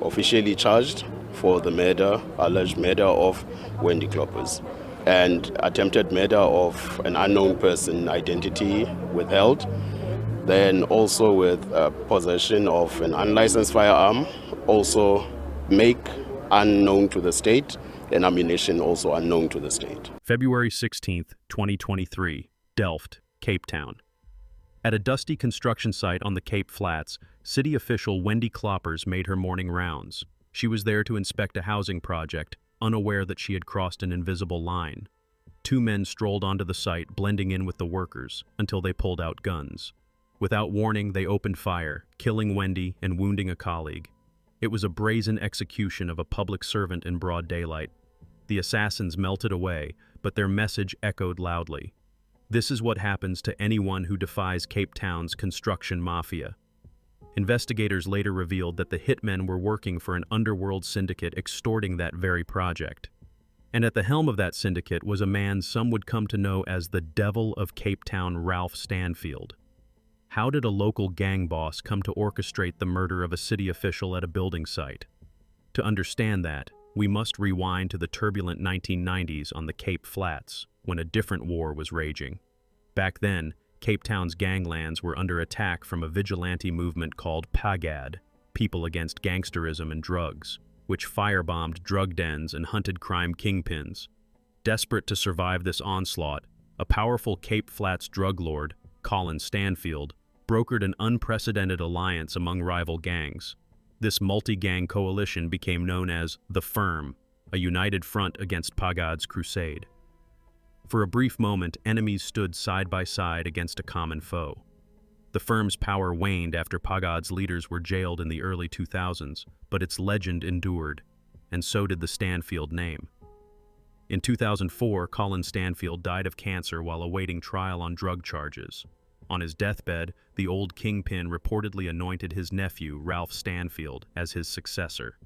officially charged for the alleged murder of Wendy Kloppers, and attempted murder of an unknown person, identity withheld. Then also with possession of an unlicensed firearm, also make unknown to the state, and ammunition also unknown to the state. February 16th, 2023, Delft, Cape Town. At a dusty construction site on the Cape Flats, city official Wendy Kloppers made her morning rounds. She was there to inspect a housing project, unaware that she had crossed an invisible line. Two men strolled onto the site, blending in with the workers, until they pulled out guns. Without warning, they opened fire, killing Wendy and wounding a colleague. It was a brazen execution of a public servant in broad daylight. The assassins melted away, but their message echoed loudly. This is what happens to anyone who defies Cape Town's construction mafia. Investigators later revealed that the hitmen were working for an underworld syndicate extorting that very project. And at the helm of that syndicate was a man some would come to know as the Devil of Cape Town, Ralph Stanfield. How did a local gang boss come to orchestrate the murder of a city official at a building site? To understand that, we must rewind to the turbulent 1990s on the Cape Flats, when a different war was raging. Back then, Cape Town's ganglands were under attack from a vigilante movement called PAGAD, People Against Gangsterism and Drugs, which firebombed drug dens and hunted crime kingpins. Desperate to survive this onslaught, a powerful Cape Flats drug lord, Ralph Stanfield, brokered an unprecedented alliance among rival gangs. This multi-gang coalition became known as the Firm, a united front against PAGAD's crusade. For a brief moment, enemies stood side by side against a common foe. The Firm's power waned after PAGAD's leaders were jailed in the early 2000s, but its legend endured, and so did the Stanfield name. In 2004, Colin Stanfield died of cancer while awaiting trial on drug charges. On his deathbed, the old kingpin reportedly anointed his nephew, Ralph Stanfield, as his successor.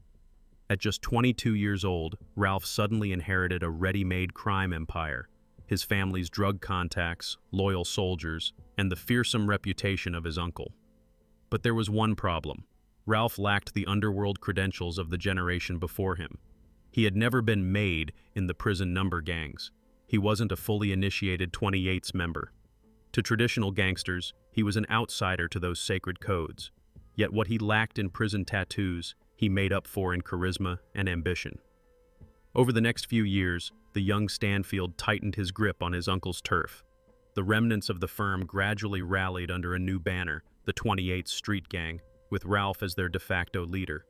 At just 22 years old, Ralph suddenly inherited a ready-made crime empire, his family's drug contacts, loyal soldiers, and the fearsome reputation of his uncle. But there was one problem. Ralph lacked the underworld credentials of the generation before him. He had never been made in the prison number gangs. He wasn't a fully initiated 28's member. To traditional gangsters, he was an outsider to those sacred codes. Yet what he lacked in prison tattoos, he made up for in charisma and ambition. Over the next few years, the young Stanfield tightened his grip on his uncle's turf. The remnants of the Firm gradually rallied under a new banner, the 28th Street Gang, with Ralph as their de facto leader.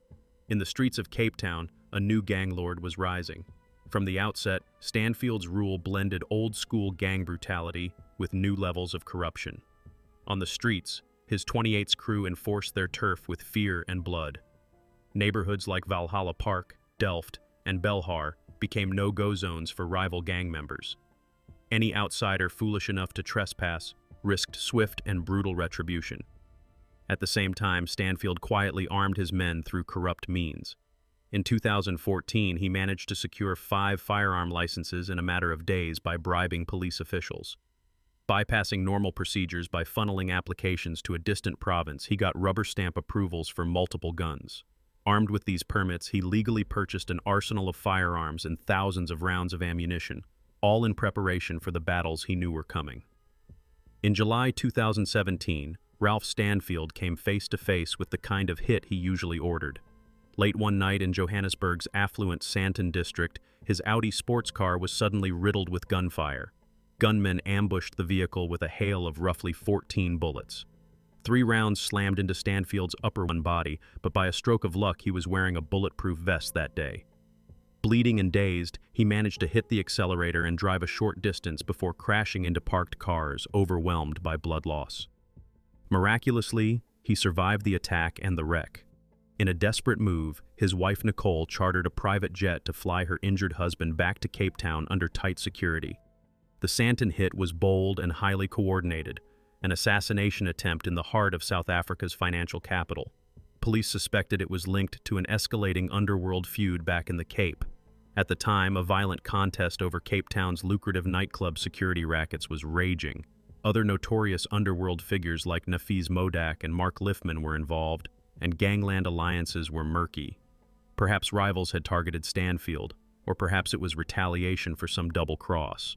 In the streets of Cape Town, a new gang lord was rising. From the outset, Stanfield's rule blended old-school gang brutality with new levels of corruption. On the streets, his 28's crew enforced their turf with fear and blood. Neighborhoods like Valhalla Park, Delft, and Belhar became no-go zones for rival gang members. Any outsider foolish enough to trespass risked swift and brutal retribution. At the same time, Stanfield quietly armed his men through corrupt means. In 2014, he managed to secure 5 firearm licenses in a matter of days by bribing police officials. Bypassing normal procedures by funneling applications to a distant province, he got rubber stamp approvals for multiple guns. Armed with these permits, he legally purchased an arsenal of firearms and thousands of rounds of ammunition, all in preparation for the battles he knew were coming. In July 2017, Ralph Stanfield came face to face with the kind of hit he usually ordered. Late one night in Johannesburg's affluent Sandton district, his Audi sports car was suddenly riddled with gunfire. Gunmen ambushed the vehicle with a hail of roughly 14 bullets. 3 rounds slammed into Stanfield's upper one body, but by a stroke of luck he was wearing a bulletproof vest that day. Bleeding and dazed, he managed to hit the accelerator and drive a short distance before crashing into parked cars, overwhelmed by blood loss. Miraculously, he survived the attack and the wreck. In a desperate move, his wife Nicole chartered a private jet to fly her injured husband back to Cape Town under tight security. The Sandton hit was bold and highly coordinated, an assassination attempt in the heart of South Africa's financial capital. Police suspected it was linked to an escalating underworld feud back in the Cape. At the time, a violent contest over Cape Town's lucrative nightclub security rackets was raging. Other notorious underworld figures like Nafiz Modak and Mark Liffman were involved, and gangland alliances were murky. Perhaps rivals had targeted Stanfield, or perhaps it was retaliation for some double cross.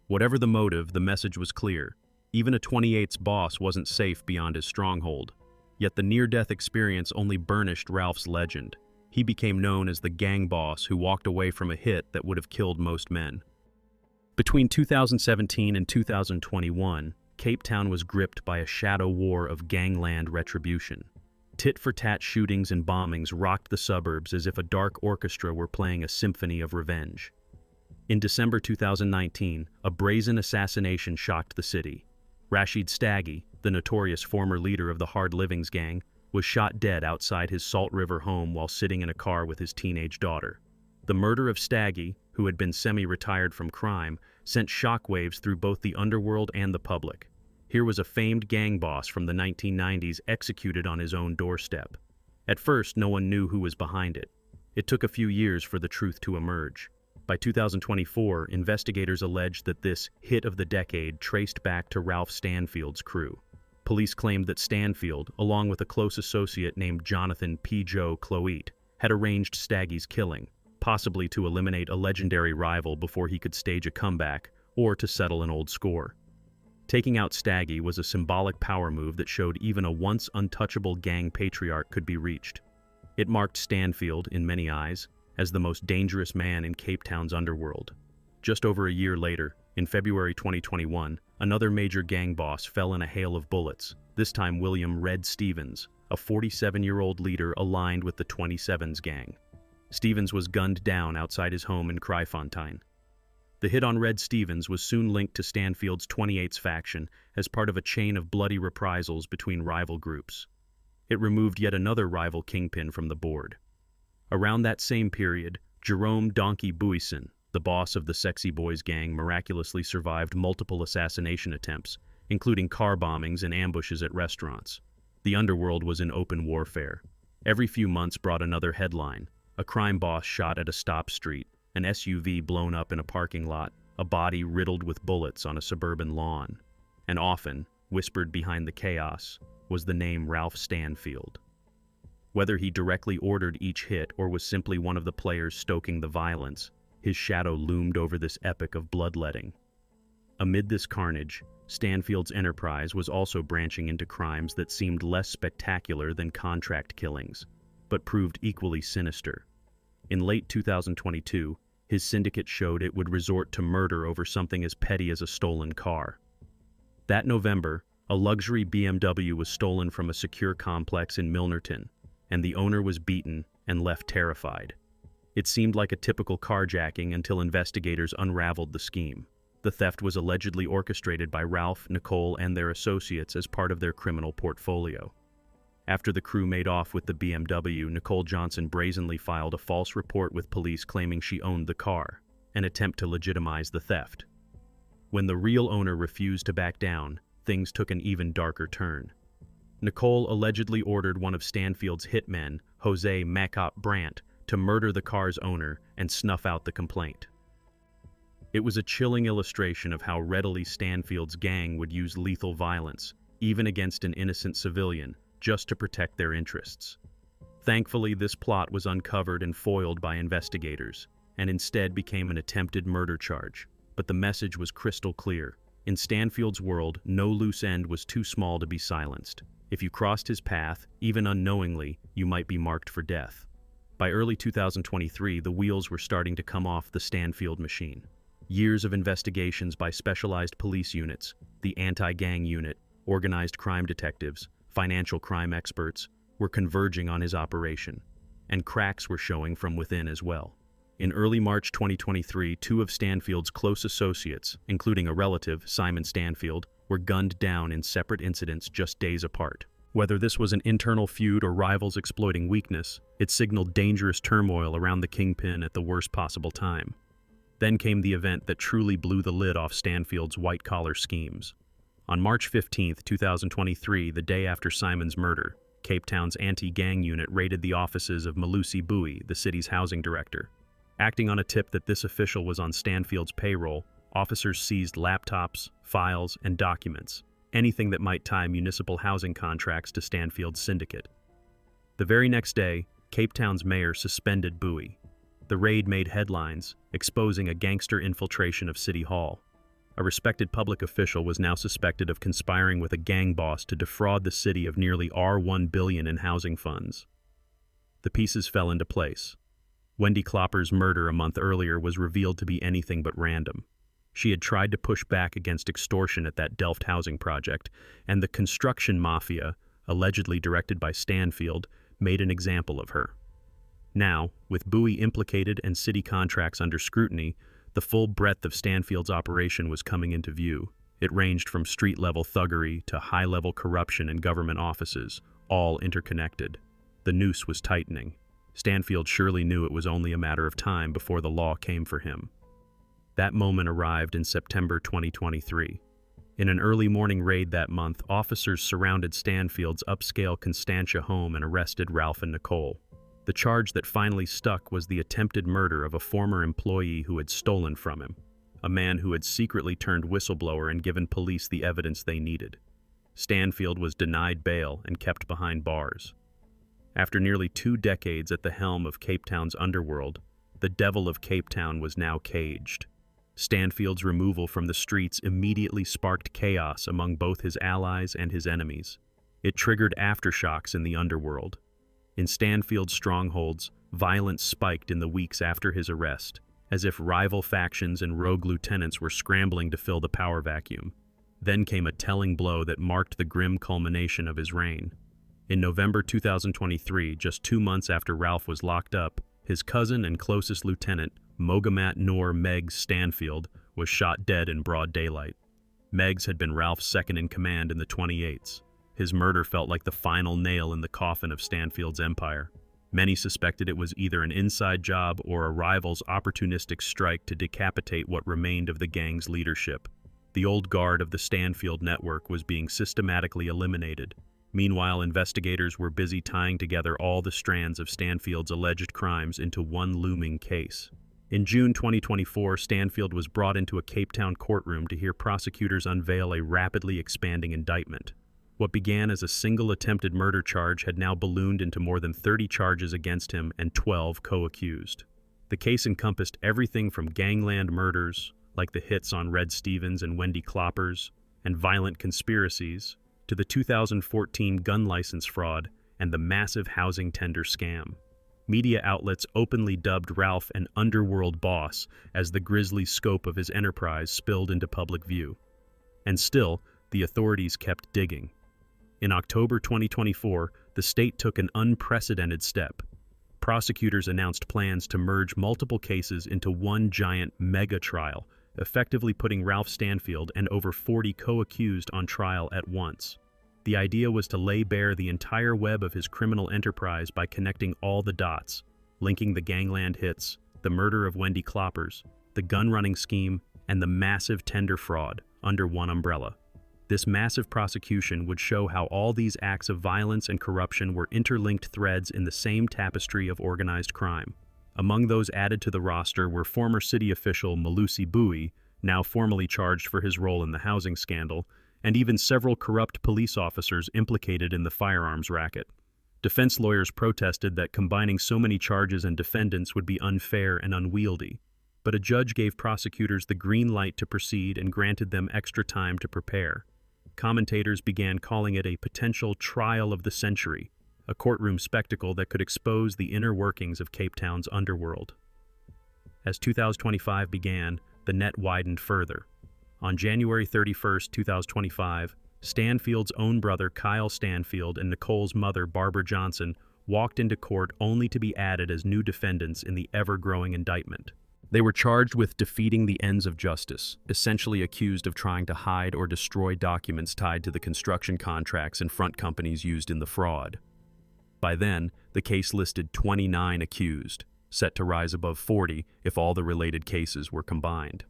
Whatever the motive, the message was clear. Even a 28's boss wasn't safe beyond his stronghold. Yet the near-death experience only burnished Ralph's legend. He became known as the gang boss who walked away from a hit that would have killed most men. Between 2017 and 2021, Cape Town was gripped by a shadow war of gangland retribution. Tit-for-tat shootings and bombings rocked the suburbs as if a dark orchestra were playing a symphony of revenge. In December 2019, a brazen assassination shocked the city. Rashid Staggy, the notorious former leader of the Hard Livings gang, was shot dead outside his Salt River home while sitting in a car with his teenage daughter. The murder of Staggy, who had been semi-retired from crime, sent shockwaves through both the underworld and the public. Here was a famed gang boss from the 1990s executed on his own doorstep. At first, no one knew who was behind it. It took a few years for the truth to emerge. By 2024, investigators alleged that this hit of the decade traced back to Ralph Stanfield's crew. Police claimed that Stanfield, along with a close associate named Jonathan P. Joe Cloete, had arranged Staggy's killing, possibly to eliminate a legendary rival before he could stage a comeback or to settle an old score. Taking out Staggy was a symbolic power move that showed even a once untouchable gang patriarch could be reached. It marked Stanfield, in many eyes, as the most dangerous man in Cape Town's underworld. Just over a year later, in February 2021, another major gang boss fell in a hail of bullets, this time William "Red" Stevens, a 47-year-old leader aligned with the 27's gang. Stevens was gunned down outside his home in Kryfontein. The hit on Red Stevens was soon linked to Stanfield's 28's faction as part of a chain of bloody reprisals between rival groups. It removed yet another rival kingpin from the board. Around that same period, Jerome "Donkey" Buisson, the boss of the Sexy Boys gang, miraculously survived multiple assassination attempts, including car bombings and ambushes at restaurants. The underworld was in open warfare. Every few months brought another headline: a crime boss shot at a stop street, an SUV blown up in a parking lot, a body riddled with bullets on a suburban lawn. And often, whispered behind the chaos, was the name Ralph Stanfield. Whether he directly ordered each hit or was simply one of the players stoking the violence, his shadow loomed over this epic of bloodletting. Amid this carnage, Stanfield's enterprise was also branching into crimes that seemed less spectacular than contract killings, but proved equally sinister. In late 2022, his syndicate showed it would resort to murder over something as petty as a stolen car. That November, a luxury BMW was stolen from a secure complex in Milnerton, and the owner was beaten and left terrified. It seemed like a typical carjacking until investigators unraveled the scheme. The theft was allegedly orchestrated by Ralph, Nicole, and their associates as part of their criminal portfolio. After the crew made off with the BMW, Nicole Johnson brazenly filed a false report with police claiming she owned the car, an attempt to legitimize the theft. When the real owner refused to back down, things took an even darker turn. Nicole allegedly ordered one of Stanfield's hitmen, Jose "Macop" Brandt, to murder the car's owner and snuff out the complaint. It was a chilling illustration of how readily Stanfield's gang would use lethal violence, even against an innocent civilian, just to protect their interests. Thankfully, this plot was uncovered and foiled by investigators, and instead became an attempted murder charge. But the message was crystal clear. In Stanfield's world, no loose end was too small to be silenced. If you crossed his path, even unknowingly, you might be marked for death. By early 2023, the wheels were starting to come off the Stanfield machine. Years of investigations by specialized police units, the anti-gang unit, organized crime detectives, financial crime experts, were converging on his operation, and cracks were showing from within as well. In early March 2023, two of Stanfield's close associates, including a relative, Simon Stanfield, were gunned down in separate incidents just days apart. Whether this was an internal feud or rivals exploiting weakness, it signaled dangerous turmoil around the kingpin at the worst possible time. Then came the event that truly blew the lid off Stanfield's white-collar schemes. On March 15, 2023, the day after Simon's murder, Cape Town's anti-gang unit raided the offices of Malusi Bui, the city's housing director. Acting on a tip that this official was on Stanfield's payroll, officers seized laptops, files, and documents, anything that might tie municipal housing contracts to Stanfield's syndicate. The very next day, Cape Town's mayor suspended Bowie. The raid made headlines, exposing a gangster infiltration of City Hall. A respected public official was now suspected of conspiring with a gang boss to defraud the city of nearly $1 billion in housing funds. The pieces fell into place. Wendy Kloppers' murder a month earlier was revealed to be anything but random. She had tried to push back against extortion at that Delft housing project, and the construction mafia, allegedly directed by Stanfield, made an example of her. Now, with Bowie implicated and city contracts under scrutiny, the full breadth of Stanfield's operation was coming into view. It ranged from street-level thuggery to high-level corruption in government offices, all interconnected. The noose was tightening. Stanfield surely knew it was only a matter of time before the law came for him. That moment arrived in September 2023. In an early morning raid that month, officers surrounded Stanfield's upscale Constantia home and arrested Ralph and Nicole. The charge that finally stuck was the attempted murder of a former employee who had stolen from him, a man who had secretly turned whistleblower and given police the evidence they needed. Stanfield was denied bail and kept behind bars. After nearly 2 decades at the helm of Cape Town's underworld, the devil of Cape Town was now caged. Stanfield's removal from the streets immediately sparked chaos among both his allies and his enemies. It triggered aftershocks in the underworld. In Stanfield's strongholds, violence spiked in the weeks after his arrest, as if rival factions and rogue lieutenants were scrambling to fill the power vacuum. Then came a telling blow that marked the grim culmination of his reign. In November 2023, just 2 months after Ralph was locked up, his cousin and closest lieutenant, Mogamat Noor Meggs Stanfield, was shot dead in broad daylight. Meggs had been Ralph's second-in-command in the 28s. His murder felt like the final nail in the coffin of Stanfield's empire. Many suspected it was either an inside job or a rival's opportunistic strike to decapitate what remained of the gang's leadership. The old guard of the Stanfield network was being systematically eliminated. Meanwhile, investigators were busy tying together all the strands of Stanfield's alleged crimes into one looming case. In June 2024, Stanfield was brought into a Cape Town courtroom to hear prosecutors unveil a rapidly expanding indictment. What began as a single attempted murder charge had now ballooned into more than 30 charges against him and 12 co-accused. The case encompassed everything from gangland murders, like the hits on Red Stevens and Wendy Kloppers, and violent conspiracies, to the 2014 gun license fraud and the massive housing tender scam. Media outlets openly dubbed Ralph an underworld boss as the grisly scope of his enterprise spilled into public view. And still, the authorities kept digging. In October 2024, the state took an unprecedented step. Prosecutors announced plans to merge multiple cases into one giant mega trial, effectively putting Ralph Stanfield and over 40 co-accused on trial at once. The idea was to lay bare the entire web of his criminal enterprise by connecting all the dots, linking the Gangland hits, the murder of Wendy Kloppers, the gun-running scheme, and the massive tender fraud under one umbrella. This massive prosecution would show how all these acts of violence and corruption were interlinked threads in the same tapestry of organized crime. Among those added to the roster were former city official Malusi Bowie, now formally charged for his role in the housing scandal, and even several corrupt police officers implicated in the firearms racket. Defense lawyers protested that combining so many charges and defendants would be unfair and unwieldy, but a judge gave prosecutors the green light to proceed and granted them extra time to prepare. Commentators began calling it a potential trial of the century, a courtroom spectacle that could expose the inner workings of Cape Town's underworld. As 2025 began, the net widened further. On January 31, 2025, Stanfield's own brother Kyle Stanfield and Nicole's mother Barbara Johnson walked into court only to be added as new defendants in the ever-growing indictment. They were charged with defeating the ends of justice, essentially accused of trying to hide or destroy documents tied to the construction contracts and front companies used in the fraud. By then, the case listed 29 accused, set to rise above 40 if all the related cases were combined.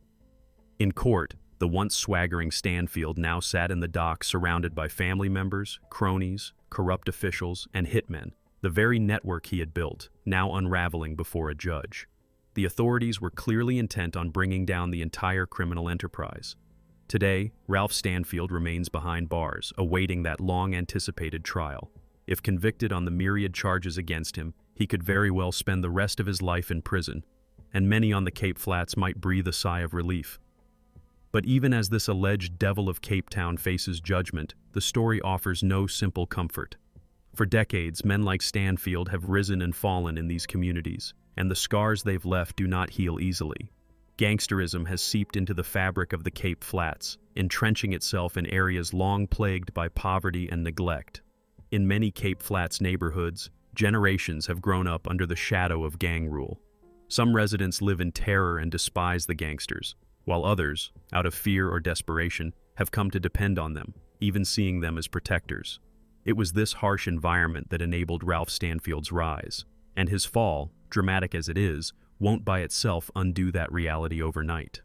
In court, the once swaggering Stanfield now sat in the dock surrounded by family members, cronies, corrupt officials, and hitmen, the very network he had built, now unraveling before a judge. The authorities were clearly intent on bringing down the entire criminal enterprise. Today, Ralph Stanfield remains behind bars, awaiting that long-anticipated trial. If convicted on the myriad charges against him, he could very well spend the rest of his life in prison, and many on the Cape Flats might breathe a sigh of relief. But even as this alleged devil of Cape Town faces judgment, the story offers no simple comfort. For decades, men like Stanfield have risen and fallen in these communities, and the scars they've left do not heal easily. Gangsterism has seeped into the fabric of the Cape Flats, entrenching itself in areas long plagued by poverty and neglect. In many Cape Flats neighborhoods, generations have grown up under the shadow of gang rule. Some residents live in terror and despise the gangsters, while others, out of fear or desperation, have come to depend on them, even seeing them as protectors. It was this harsh environment that enabled Ralph Stanfield's rise, and his fall, dramatic as it is, won't by itself undo that reality overnight.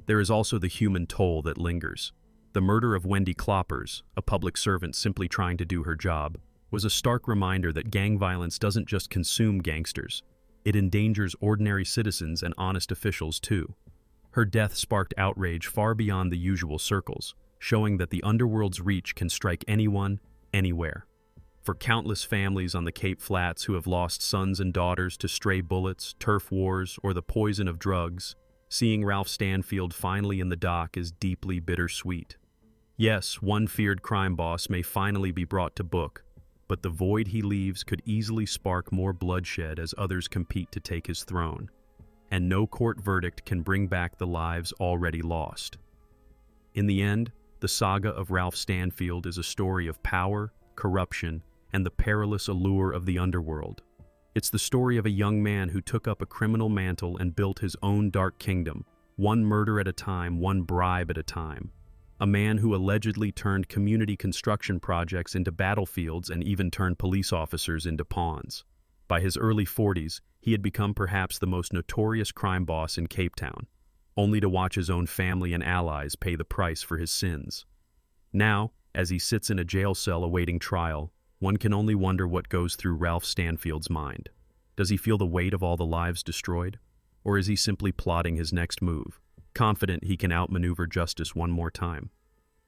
There is also the human toll that lingers. The murder of Wendy Kloppers, a public servant simply trying to do her job, was a stark reminder that gang violence doesn't just consume gangsters. It endangers ordinary citizens and honest officials too. Her death sparked outrage far beyond the usual circles, showing that the underworld's reach can strike anyone, anywhere. For countless families on the Cape Flats who have lost sons and daughters to stray bullets, turf wars, or the poison of drugs, seeing Ralph Stanfield finally in the dock is deeply bittersweet. Yes, one feared crime boss may finally be brought to book, but the void he leaves could easily spark more bloodshed as others compete to take his throne. And no court verdict can bring back the lives already lost. In the end, the saga of Ralph Stanfield is a story of power, corruption, and the perilous allure of the underworld. It's the story of a young man who took up a criminal mantle and built his own dark kingdom, one murder at a time, one bribe at a time. A man who allegedly turned community construction projects into battlefields and even turned police officers into pawns. By his early 40s, he had become perhaps the most notorious crime boss in Cape Town, only to watch his own family and allies pay the price for his sins. Now, as he sits in a jail cell awaiting trial, one can only wonder what goes through Ralph Stanfield's mind. Does he feel the weight of all the lives destroyed? Or is he simply plotting his next move, confident he can outmaneuver justice one more time?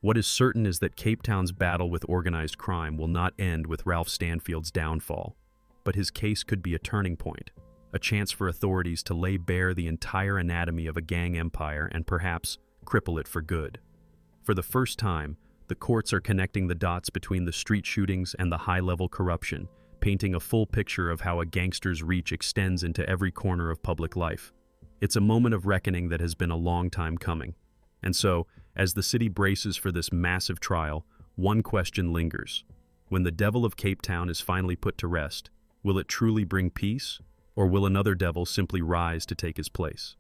What is certain is that Cape Town's battle with organized crime will not end with Ralph Stanfield's downfall, but his case could be a turning point, a chance for authorities to lay bare the entire anatomy of a gang empire and perhaps cripple it for good. For the first time, the courts are connecting the dots between the street shootings and the high-level corruption, painting a full picture of how a gangster's reach extends into every corner of public life. It's a moment of reckoning that has been a long time coming. And so, as the city braces for this massive trial, one question lingers. When the devil of Cape Town is finally put to rest, will it truly bring peace, or will another devil simply rise to take his place?